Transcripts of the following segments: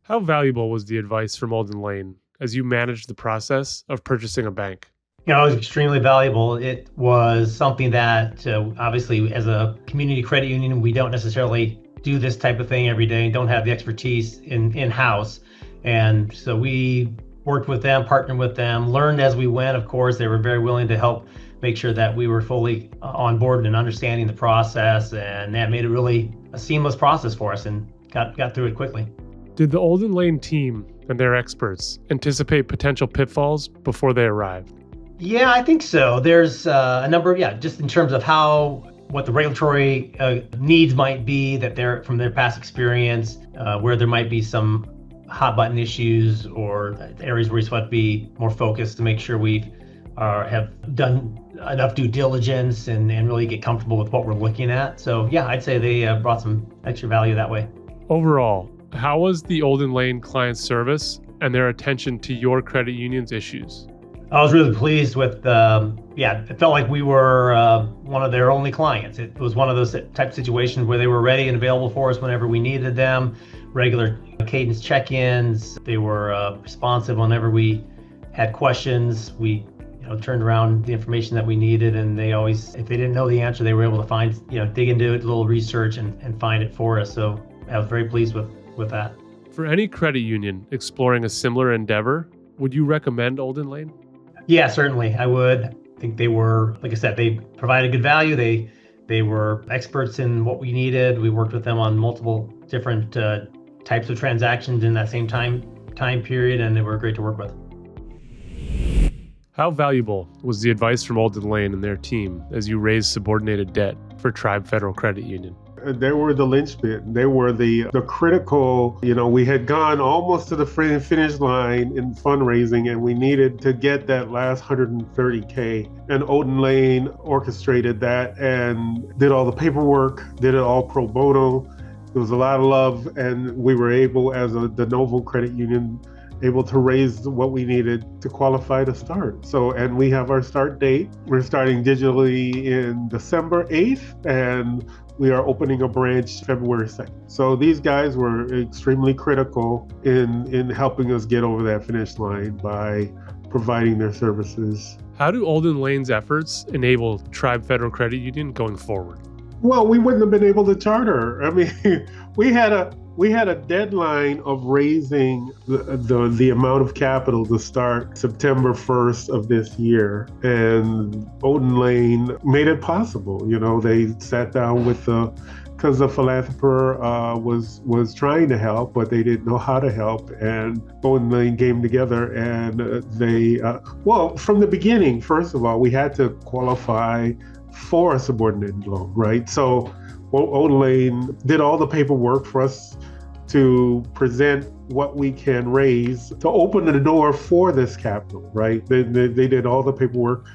How valuable was the advice from Olden Lane as you managed the process of purchasing a bank? It was extremely valuable. It was something that obviously, as a community credit union, we don't necessarily do this type of thing every day and don't have the expertise in-house. And so we worked with them, partnered with them, learned as we went. Of course, they were very willing to help make sure that we were fully on board and understanding the process. And that made it really a seamless process for us and got through it quickly. Did the Olden Lane team and their experts anticipate potential pitfalls before they arrived? Yeah, I think so. There's a number of, yeah, just in terms of what the regulatory needs might be that they're from their past experience, where there might be some hot button issues or areas where we supposed to be more focused to make sure we have done enough due diligence and really get comfortable with what we're looking at. So yeah, I'd say they brought some extra value that way. Overall, how was the Olden Lane client service and their attention to your credit union's issues? I was really pleased with, it felt like we were one of their only clients. It was one of those type of situations where they were ready and available for us whenever we needed them, regular cadence check-ins. They were responsive whenever we had questions. We turned around the information that we needed, and they always, if they didn't know the answer, they were able to find, dig into it, a little research and find it for us. So I was very pleased with that. For any credit union exploring a similar endeavor, would you recommend Olden Lane? Yeah, certainly. I would. I think they were, like I said, they provided good value. They were experts in what we needed. We worked with them on multiple different types of transactions in that same time period, and they were great to work with. How valuable was the advice from Olden Lane and their team as you raised subordinated debt for Tribe Federal Credit Union? They were the linchpin. They were the critical, we had gone almost to the finish line in fundraising, and we needed to get that last 130K. And Olden Lane orchestrated that and did all the paperwork, did it all pro bono. There was a lot of love, and we were able, as a de novo credit union, able to raise what we needed to qualify to start. So, and we have our start date. We're starting digitally in December 8th, and we are opening a branch February 2nd. So these guys were extremely critical in helping us get over that finish line by providing their services. How do Olden Lane's efforts enable Tribe Federal Credit Union going forward? Well, we wouldn't have been able to charter. I mean, we had a deadline of raising the amount of capital to start September 1st of this year. And Olden Lane made it possible. They sat down because the philanthropist was trying to help, but they didn't know how to help. And Olden Lane came together, and from the beginning, first of all, we had to qualify for a subordinated loan, right? So Olden Lane did all the paperwork for us to present what we can raise to open the door for this capital, right? They did all the paperwork.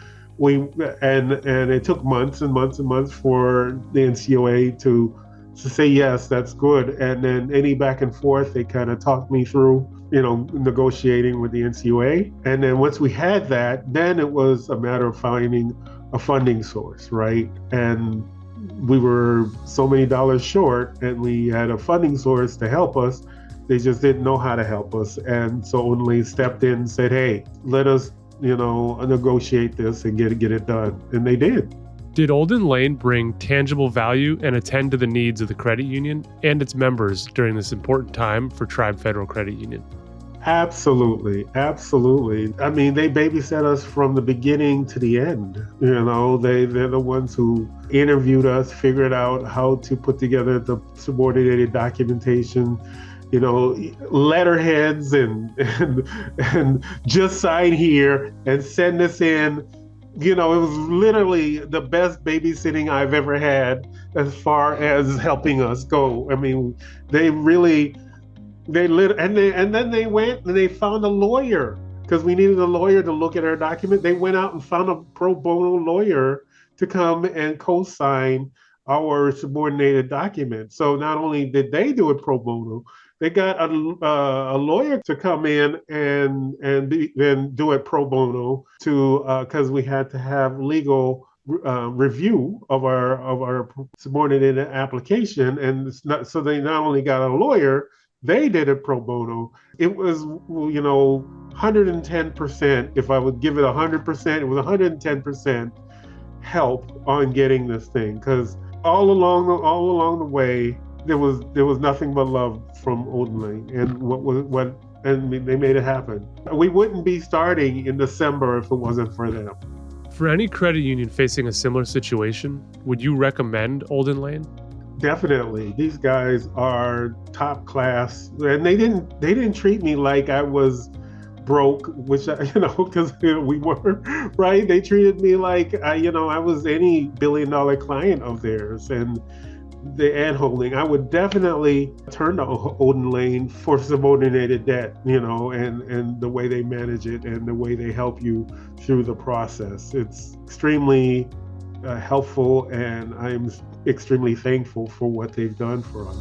And it took months and months and months for the NCOA to say, yes, that's good. And then any back and forth, they kind of talked me through, negotiating with the NCOA. And then once we had that, then it was a matter of finding a funding source, right? And we were so many dollars short, and we had a funding source to help us. They just didn't know how to help us. And so only stepped in and said, hey, let us, negotiate this and get it done. And they did. Did Olden Lane bring tangible value and attend to the needs of the credit union and its members during this important time for Tribe Federal Credit Union? Absolutely. I mean, they babysat us from the beginning to the end. They're the ones who interviewed us, figured out how to put together the subordinated documentation, letterheads and just sign here and send this in. It was literally the best babysitting I've ever had as far as helping us go. I mean, and then they went and they found a lawyer because we needed a lawyer to look at our document. They went out and found a pro bono lawyer to come and co-sign our subordinated document. So not only did they do it pro bono, they got a lawyer to come in and then do it pro bono because we had to have legal review of our subordinated application. And so they not only got a lawyer, They did it pro bono. It was, 110%. If I would give it 100%, it was 110% help on getting this thing. Because all along the way, there was nothing but love from Olden Lane, and they made it happen. We wouldn't be starting in December if it wasn't for them. For any credit union facing a similar situation, would you recommend Olden Lane? Definitely. These guys are top class, and they didn't treat me like I was broke, which because we were, right? They treated me like I was any billion-dollar client of theirs, and the handholding. I would definitely turn to Olden Lane for subordinated debt, and the way they manage it and the way they help you through the process. It's extremely helpful, and I'm extremely thankful for what they've done for us.